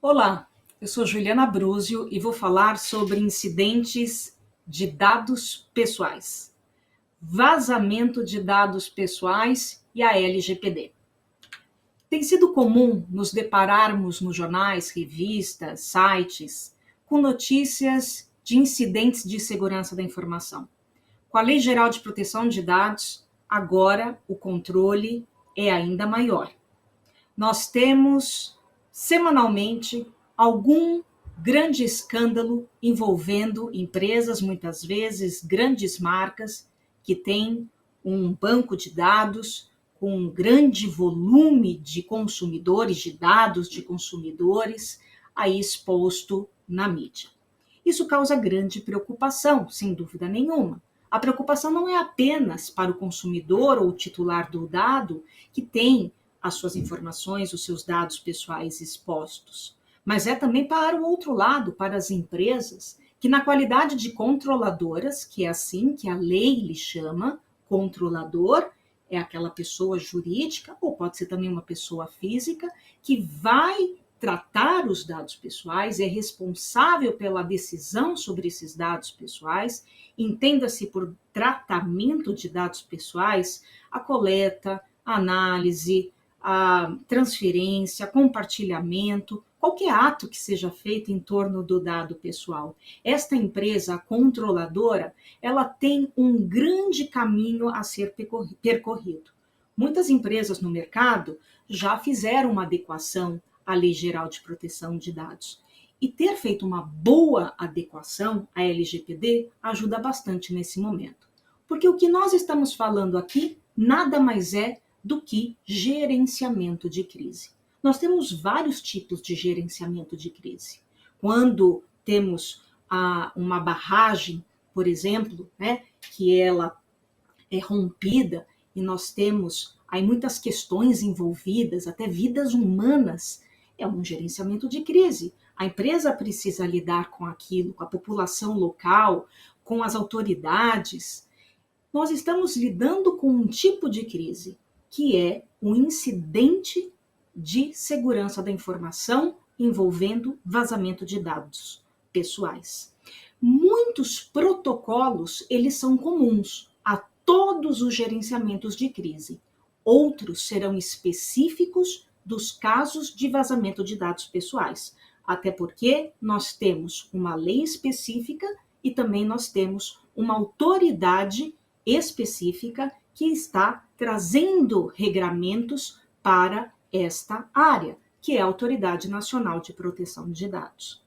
Olá, eu sou Juliana Brúzio e vou falar sobre incidentes de dados pessoais, vazamento de dados pessoais e a LGPD. Tem sido comum nos depararmos nos jornais, revistas, sites, com notícias de incidentes de segurança da informação. Com a Lei Geral de Proteção de Dados, agora o controle é ainda maior. Nós temos semanalmente algum grande escândalo envolvendo empresas, muitas vezes grandes marcas, que têm um banco de dados com um grande volume de consumidores, de dados de consumidores, aí exposto na mídia. Isso causa grande preocupação, sem dúvida nenhuma. A preocupação não é apenas para o consumidor ou o titular do dado, que tem as suas informações, os seus dados pessoais expostos, mas é também para o outro lado, para as empresas, que na qualidade de controladoras, que é assim que a lei lhe chama, controlador, é aquela pessoa jurídica, ou pode ser também uma pessoa física, que vai tratar os dados pessoais, é responsável pela decisão sobre esses dados pessoais, entenda-se por tratamento de dados pessoais, a coleta, a análise, a transferência, compartilhamento, qualquer ato que seja feito em torno do dado pessoal. Esta empresa, a controladora, ela tem um grande caminho a ser percorrido. Muitas empresas no mercado já fizeram uma adequação à Lei Geral de Proteção de Dados. E ter feito uma boa adequação à LGPD ajuda bastante nesse momento. Porque o que nós estamos falando aqui nada mais é do que gerenciamento de crise. Nós temos vários tipos de gerenciamento de crise. Quando temos uma barragem, por exemplo, né, que ela é rompida e nós temos aí muitas questões envolvidas, até vidas humanas, é um gerenciamento de crise. A empresa precisa lidar com aquilo, com a população local, com as autoridades. Nós estamos lidando com um tipo de crise, que é um incidente de segurança da informação envolvendo vazamento de dados pessoais. Muitos protocolos, eles são comuns a todos os gerenciamentos de crise. Outros serão específicos dos casos de vazamento de dados pessoais, até porque nós temos uma lei específica e também nós temos uma autoridade específica que está trazendo regramentos para esta área, que é a Autoridade Nacional de Proteção de Dados.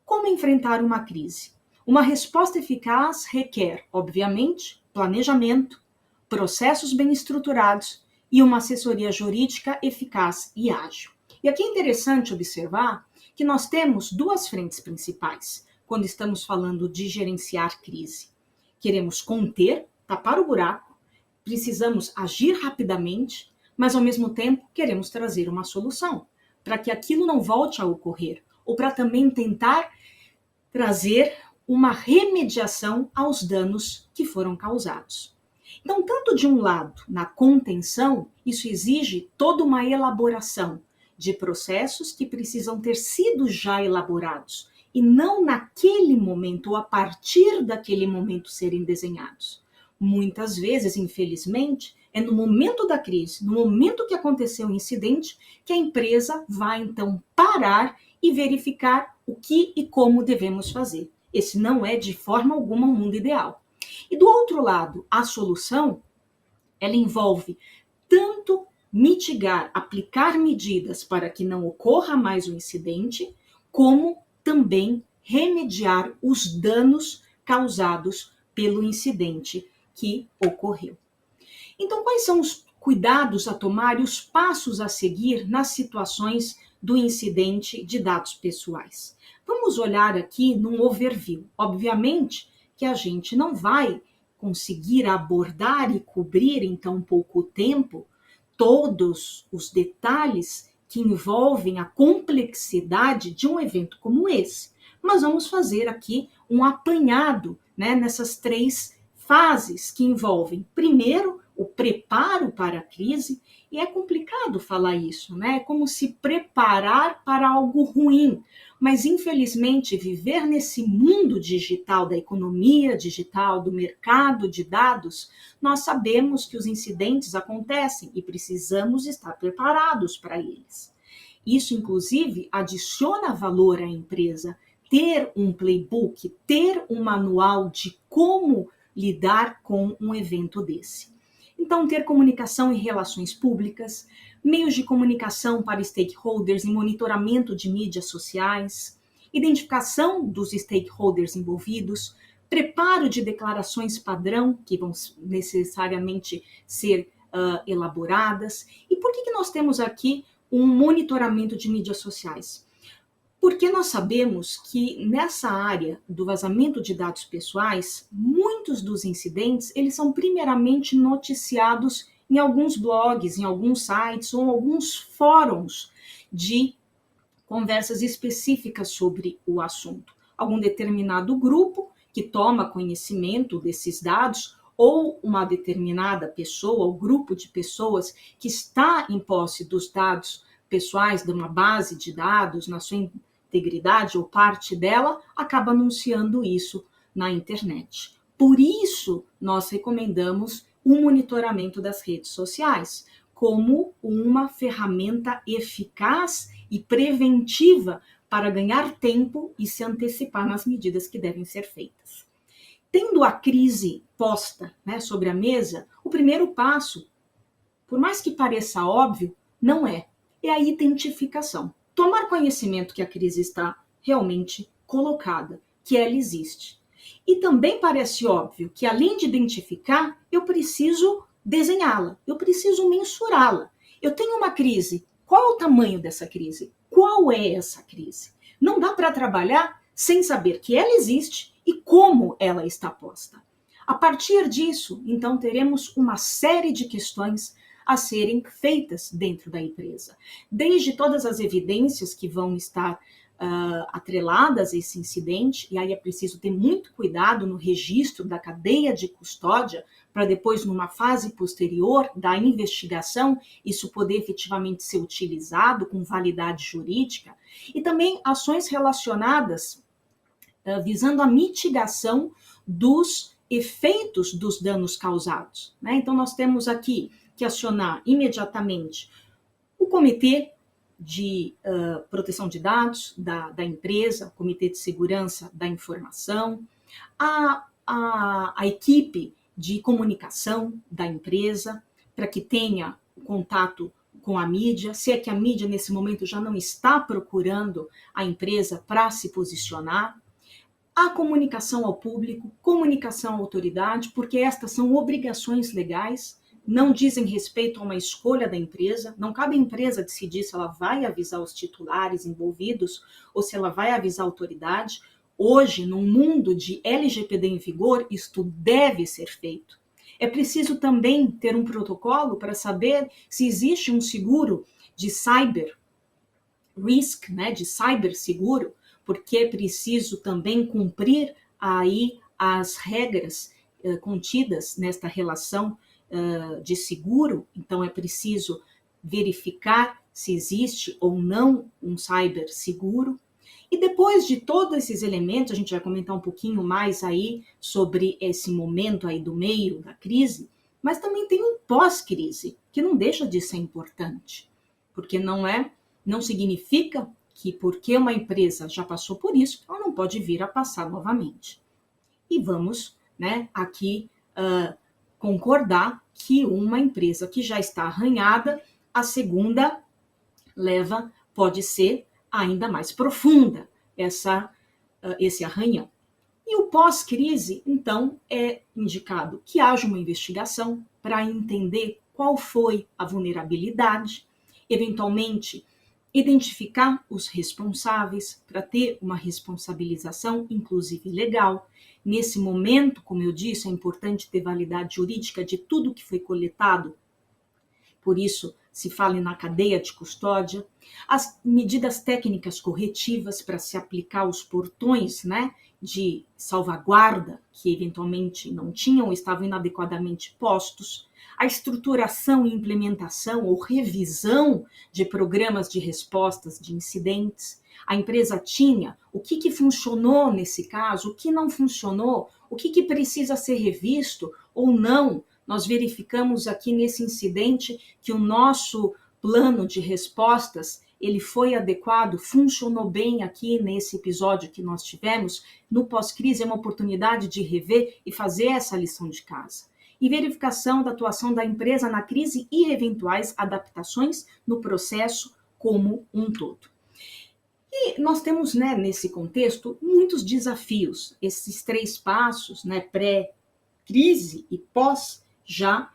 Como enfrentar uma crise? Uma resposta eficaz requer, obviamente, planejamento, processos bem estruturados e uma assessoria jurídica eficaz e ágil. E aqui é interessante observar que nós temos duas frentes principais quando estamos falando de gerenciar crise. Queremos conter, tapar o buraco, precisamos agir rapidamente, mas ao mesmo tempo queremos trazer uma solução para que aquilo não volte a ocorrer, ou para também tentar trazer uma remediação aos danos que foram causados. Então, tanto de um lado, na contenção, isso exige toda uma elaboração de processos que precisam ter sido já elaborados e não naquele momento ou a partir daquele momento serem desenhados. Muitas vezes, infelizmente, é no momento da crise, no momento que aconteceu o incidente, que a empresa vai então parar e verificar o que e como devemos fazer. Esse não é de forma alguma um mundo ideal. E do outro lado, a solução, ela envolve tanto mitigar, aplicar medidas para que não ocorra mais o incidente, como também remediar os danos causados pelo incidente que ocorreu. Então, quais são os cuidados a tomar e os passos a seguir nas situações do incidente de dados pessoais? Vamos olhar aqui num overview. Obviamente que a gente não vai conseguir abordar e cobrir em tão pouco tempo todos os detalhes que envolvem a complexidade de um evento como esse. Mas vamos fazer aqui um apanhado, né, nessas três fases que envolvem, primeiro, o preparo para a crise, e é complicado falar isso, né? É como se preparar para algo ruim. Mas, infelizmente, viver nesse mundo digital, da economia digital, do mercado de dados, nós sabemos que os incidentes acontecem e precisamos estar preparados para eles. Isso, inclusive, adiciona valor à empresa. Ter um playbook, ter um manual de como lidar com um evento desse. Então, ter comunicação e relações públicas, meios de comunicação para stakeholders e monitoramento de mídias sociais, identificação dos stakeholders envolvidos, preparo de declarações padrão, que vão necessariamente ser elaboradas. E por que nós temos aqui um monitoramento de mídias sociais? Porque nós sabemos que nessa área do vazamento de dados pessoais, muitos dos incidentes, eles são primeiramente noticiados em alguns blogs, em alguns sites ou alguns fóruns de conversas específicas sobre o assunto. Algum determinado grupo que toma conhecimento desses dados ou uma determinada pessoa ou grupo de pessoas que está em posse dos dados pessoais de uma base de dados na sua integridade ou parte dela, acaba anunciando isso na internet. Por isso, nós recomendamos o monitoramento das redes sociais como uma ferramenta eficaz e preventiva para ganhar tempo e se antecipar nas medidas que devem ser feitas. Tendo a crise posta, né, sobre a mesa, o primeiro passo, por mais que pareça óbvio, não é. É a identificação. Tomar conhecimento que a crise está realmente colocada, que ela existe. E também parece óbvio que, além de identificar, eu preciso desenhá-la, eu preciso mensurá-la. Eu tenho uma crise. Qual é o tamanho dessa crise? Qual é essa crise? Não dá para trabalhar sem saber que ela existe e como ela está posta. A partir disso, então, teremos uma série de questões a serem feitas dentro da empresa. Desde todas as evidências que vão estar atreladas a esse incidente, e aí é preciso ter muito cuidado no registro da cadeia de custódia, para depois, numa fase posterior da investigação, isso poder efetivamente ser utilizado com validade jurídica, e também ações relacionadas visando a mitigação dos efeitos dos danos causados, né? Então, nós temos aqui que acionar imediatamente o Comitê de Proteção de Dados da empresa, o Comitê de Segurança da Informação, a equipe de comunicação da empresa, para que tenha contato com a mídia, se é que a mídia nesse momento já não está procurando a empresa para se posicionar, a comunicação ao público, comunicação à autoridade, porque estas são obrigações legais, não dizem respeito a uma escolha da empresa, não cabe à empresa decidir se ela vai avisar os titulares envolvidos ou se ela vai avisar a autoridade. Hoje, num mundo de LGPD em vigor, isto deve ser feito. É preciso também ter um protocolo para saber se existe um seguro de cyber risk, né, de cyberseguro, porque é preciso também cumprir aí as regras contidas nesta relação de seguro. Então, é preciso verificar se existe ou não um cyberseguro. E depois de todos esses elementos, a gente vai comentar um pouquinho mais aí sobre esse momento aí do meio da crise, mas também tem um pós-crise, que não deixa de ser importante, porque não significa que porque uma empresa já passou por isso, ela não pode vir a passar novamente. E vamos, né, aqui concordar que uma empresa que já está arranhada, a segunda leva pode ser ainda mais profunda esse arranhão. E o pós-crise, então, é indicado que haja uma investigação para entender qual foi a vulnerabilidade, eventualmente identificar os responsáveis para ter uma responsabilização, inclusive legal. Nesse momento, como eu disse, é importante ter validade jurídica de tudo que foi coletado. Por isso, se fala na cadeia de custódia, as medidas técnicas corretivas para se aplicar aos portões, né, de salvaguarda que eventualmente não tinham ou estavam inadequadamente postos, a estruturação e implementação ou revisão de programas de respostas de incidentes. A empresa tinha o que funcionou nesse caso, o que não funcionou, o que precisa ser revisto ou não. Nós verificamos aqui nesse incidente que o nosso plano de respostas ele foi adequado, funcionou bem aqui nesse episódio que nós tivemos. No pós-crise é uma oportunidade de rever e fazer essa lição de casa. E verificação da atuação da empresa na crise e eventuais adaptações no processo como um todo. E nós temos, nesse contexto, muitos desafios. Esses 3 passos, pré-crise e pós, já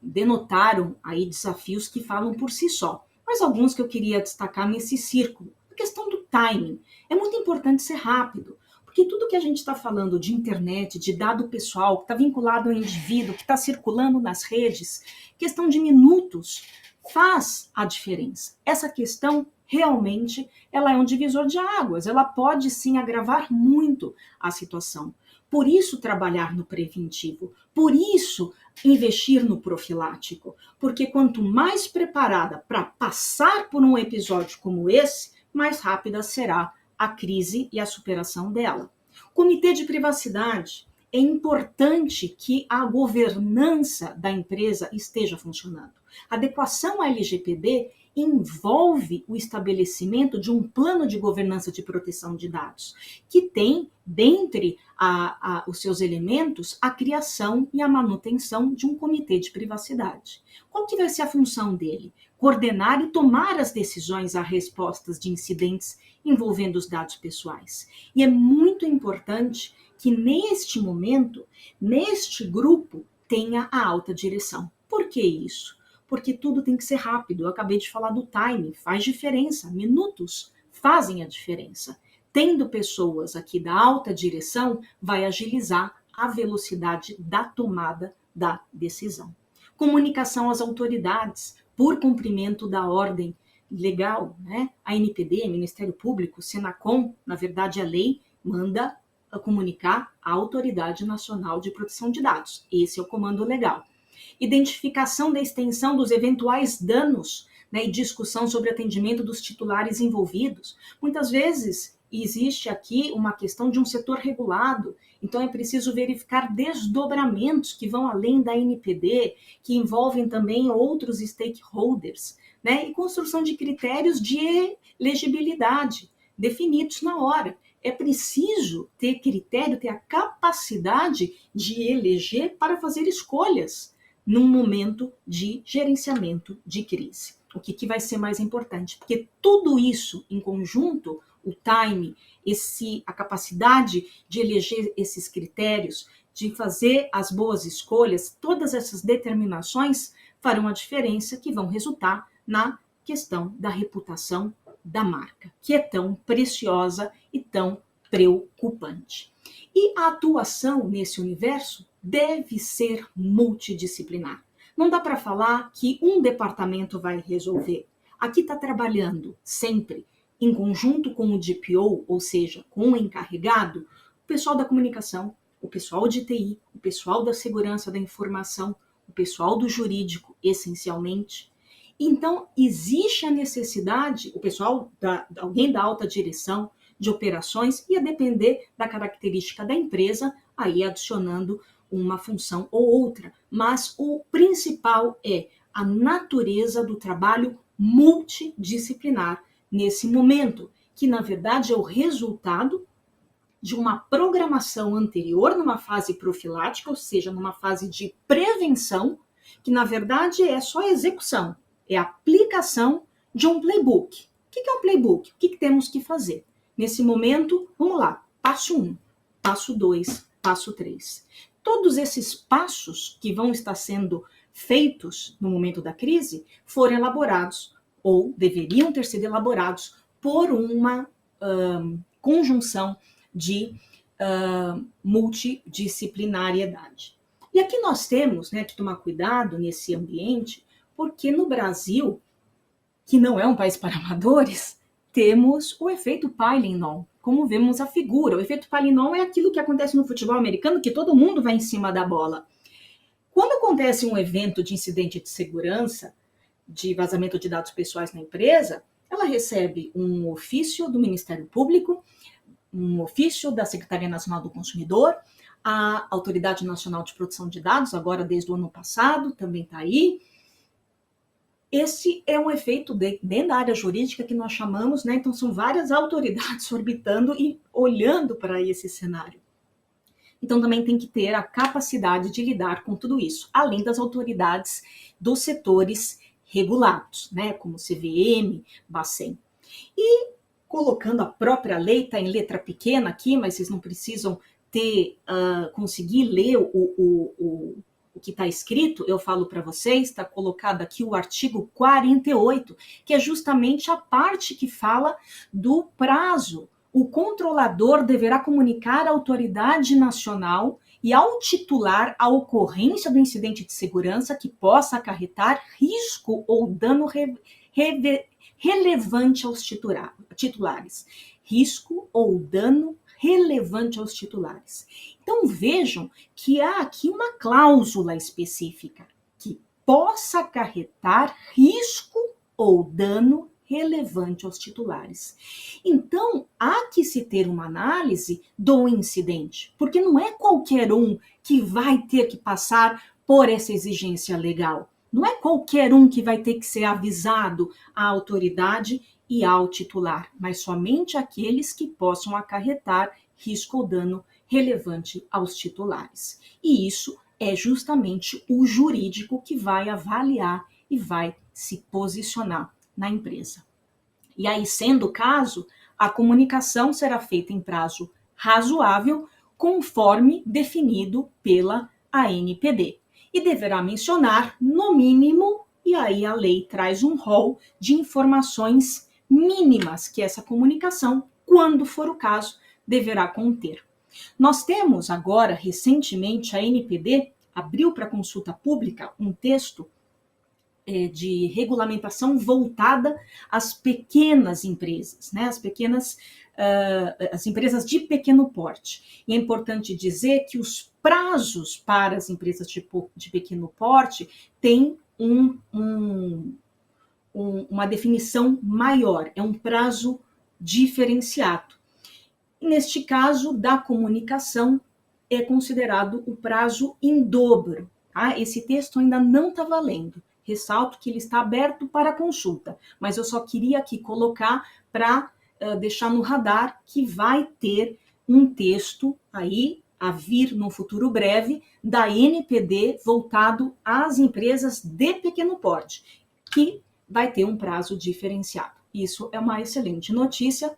denotaram aí desafios que falam por si só. Mas alguns que eu queria destacar nesse círculo. A questão do timing. É muito importante ser rápido, porque tudo que a gente está falando de internet, de dado pessoal, que está vinculado ao indivíduo, que está circulando nas redes, questão de minutos, faz a diferença. Essa questão realmente ela é um divisor de águas, ela pode sim agravar muito a situação. Por isso trabalhar no preventivo, por isso investir no profilático, porque quanto mais preparada para passar por um episódio como esse, mais rápida será a crise e a superação dela. Comitê de privacidade. É importante que a governança da empresa esteja funcionando. A adequação à LGPD envolve o estabelecimento de um plano de governança de proteção de dados, que tem, dentre os seus elementos, a criação e a manutenção de um comitê de privacidade. Qual que vai ser a função dele? Coordenar e tomar as decisões a respostas de incidentes envolvendo os dados pessoais. E é muito importante que neste momento, neste grupo, tenha a alta direção. Por que isso? Porque tudo tem que ser rápido. Eu acabei de falar do timing, faz diferença. Minutos fazem a diferença. Tendo pessoas aqui da alta direção, vai agilizar a velocidade da tomada da decisão. Comunicação às autoridades, por cumprimento da ordem legal, A ANPD, Ministério Público, Senacom, na verdade a lei manda comunicar à Autoridade Nacional de Proteção de Dados. Esse é o comando legal. Identificação da extensão dos eventuais danos, e discussão sobre atendimento dos titulares envolvidos. Muitas vezes existe aqui uma questão de um setor regulado, então é preciso verificar desdobramentos que vão além da ANPD, que envolvem também outros stakeholders, e construção de critérios de elegibilidade definidos na hora. É preciso ter critério, ter a capacidade de eleger para fazer escolhas num momento de gerenciamento de crise. O que vai ser mais importante? Porque tudo isso em conjunto, o time, a capacidade de eleger esses critérios, de fazer as boas escolhas, todas essas determinações farão a diferença que vão resultar na questão da reputação da marca, que é tão preciosa e tão preocupante. E a atuação nesse universo deve ser multidisciplinar. Não dá para falar que um departamento vai resolver. Aqui está trabalhando sempre em conjunto com o DPO, ou seja, com o encarregado, o pessoal da comunicação, o pessoal de TI, o pessoal da segurança da informação, o pessoal do jurídico, essencialmente. Então, existe a necessidade, o pessoal, alguém da alta direção, de operações, e a depender da característica da empresa, aí adicionando uma função ou outra. Mas o principal é a natureza do trabalho multidisciplinar nesse momento, que na verdade é o resultado de uma programação anterior, numa fase profilática, ou seja, numa fase de prevenção, que na verdade é só execução, é a aplicação de um playbook. O que é um playbook? O que temos que fazer? Nesse momento, vamos lá, passo 1, passo 2, passo 3. Todos esses passos que vão estar sendo feitos no momento da crise foram elaborados, ou deveriam ter sido elaborados, por uma conjunção de multidisciplinariedade. E aqui nós temos que tomar cuidado nesse ambiente, porque no Brasil, que não é um país para amadores, temos o efeito Tylenol, como vemos a figura. O efeito Tylenol é aquilo que acontece no futebol americano, que todo mundo vai em cima da bola. Quando acontece um evento de incidente de segurança, de vazamento de dados pessoais na empresa, ela recebe um ofício do Ministério Público, um ofício da Secretaria Nacional do Consumidor, a Autoridade Nacional de Proteção de Dados, agora desde o ano passado, também está aí. Esse é um efeito dentro da área jurídica que nós chamamos, né? Então, são várias autoridades orbitando e olhando para esse cenário. Então, também tem que ter a capacidade de lidar com tudo isso, além das autoridades dos setores regulados, né? Como CVM, Bacen. E colocando a própria lei, está em letra pequena aqui, mas vocês não precisam conseguir ler o que está escrito, eu falo para vocês, está colocado aqui o artigo 48, que é justamente a parte que fala do prazo. O controlador deverá comunicar à autoridade nacional e ao titular a ocorrência do incidente de segurança que possa acarretar risco ou dano relevante aos titulares. Risco ou dano relevante aos titulares. Então vejam que há aqui uma cláusula específica que possa acarretar risco ou dano relevante aos titulares. Então, há que se ter uma análise do incidente, porque não é qualquer um que vai ter que passar por essa exigência legal. Não é qualquer um que vai ter que ser avisado à autoridade e ao titular, mas somente aqueles que possam acarretar risco ou dano relevante aos titulares. E isso é justamente o jurídico que vai avaliar e vai se posicionar na empresa. E aí, sendo o caso, a comunicação será feita em prazo razoável, conforme definido pela ANPD. E deverá mencionar, no mínimo, e aí a lei traz um rol de informações mínimas que essa comunicação, quando for o caso, deverá conter. Nós temos agora, recentemente, a ANPD abriu para consulta pública um texto de regulamentação voltada às pequenas empresas, né? As empresas de pequeno porte. E é importante dizer que os prazos para as empresas de pequeno porte têm uma definição maior, é um prazo diferenciado. Neste caso, da comunicação, é considerado o prazo em dobro. Tá? Esse texto ainda não está valendo. Ressalto que ele está aberto para consulta, mas eu só queria aqui colocar para deixar no radar que vai ter um texto aí a vir no futuro breve da NPD voltado às empresas de pequeno porte, que vai ter um prazo diferenciado. Isso é uma excelente notícia,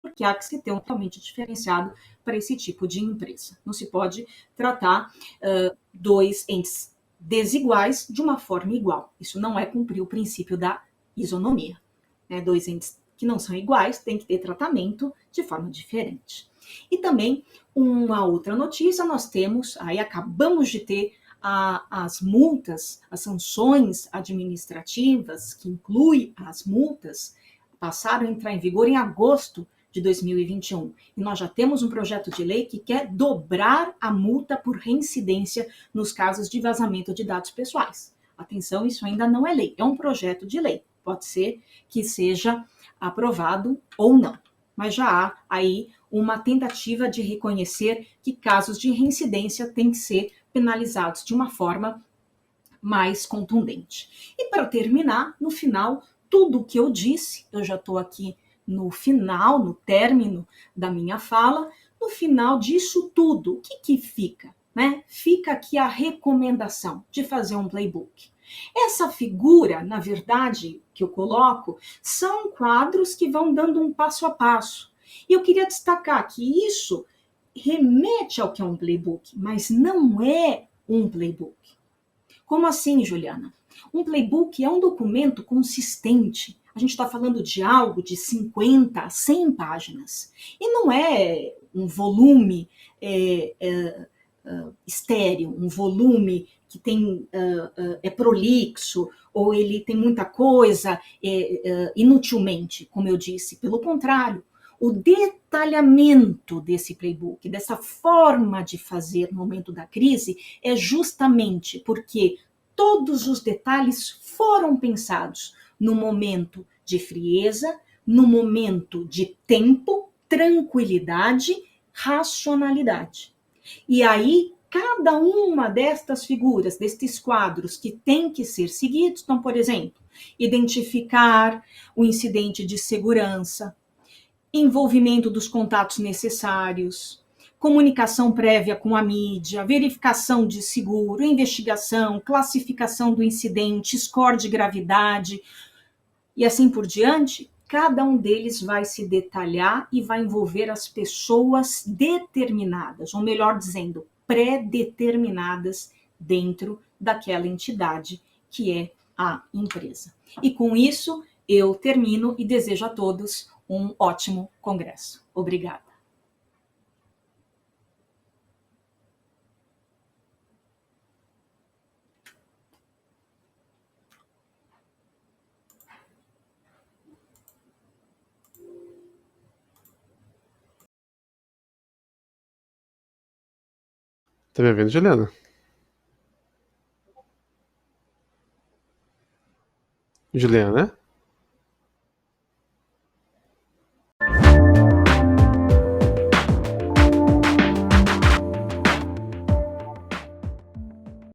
porque há que se ter um totalmente diferenciado para esse tipo de empresa. Não se pode tratar dois entes desiguais de uma forma igual. Isso não é cumprir o princípio da isonomia. Né? Dois entes que não são iguais têm que ter tratamento de forma diferente. E também, uma outra notícia, nós temos, aí acabamos de ter as multas, as sanções administrativas, que inclui as multas, passaram a entrar em vigor em agosto de 2021. E nós já temos um projeto de lei que quer dobrar a multa por reincidência nos casos de vazamento de dados pessoais. Atenção, isso ainda não é lei, é um projeto de lei. Pode ser que seja aprovado ou não. Mas já há aí uma tentativa de reconhecer que casos de reincidência têm que ser penalizados de uma forma mais contundente. E para terminar, no final, tudo o que eu disse, eu já estou aqui no final, no término da minha fala, no final disso tudo, o que fica? Né? Fica aqui a recomendação de fazer um playbook. Essa figura, na verdade, que eu coloco, são quadros que vão dando um passo a passo. E eu queria destacar que isso remete ao que é um playbook, mas não é um playbook. Como assim, Juliana? Um playbook é um documento consistente. A gente está falando de algo de 50 a 100 páginas. E não é um volume estéril, um volume que tem, é prolixo, ou ele tem muita coisa inutilmente, como eu disse. Pelo contrário, O detalhamento desse playbook, dessa forma de fazer no momento da crise, é justamente porque todos os detalhes foram pensados no momento de frieza, no momento de tempo, tranquilidade, racionalidade. E aí, cada uma destas figuras, destes quadros que tem que ser seguidos, então, por exemplo, identificar o incidente de segurança, envolvimento dos contatos necessários, comunicação prévia com a mídia, verificação de seguro, investigação, classificação do incidente, score de gravidade e assim por diante. Cada um deles vai se detalhar e vai envolver as pessoas determinadas, ou melhor dizendo, pré-determinadas dentro daquela entidade que é a empresa. E com isso, eu termino e desejo a todos um ótimo congresso. Obrigada. Tá me ouvindo, Juliana? Juliana?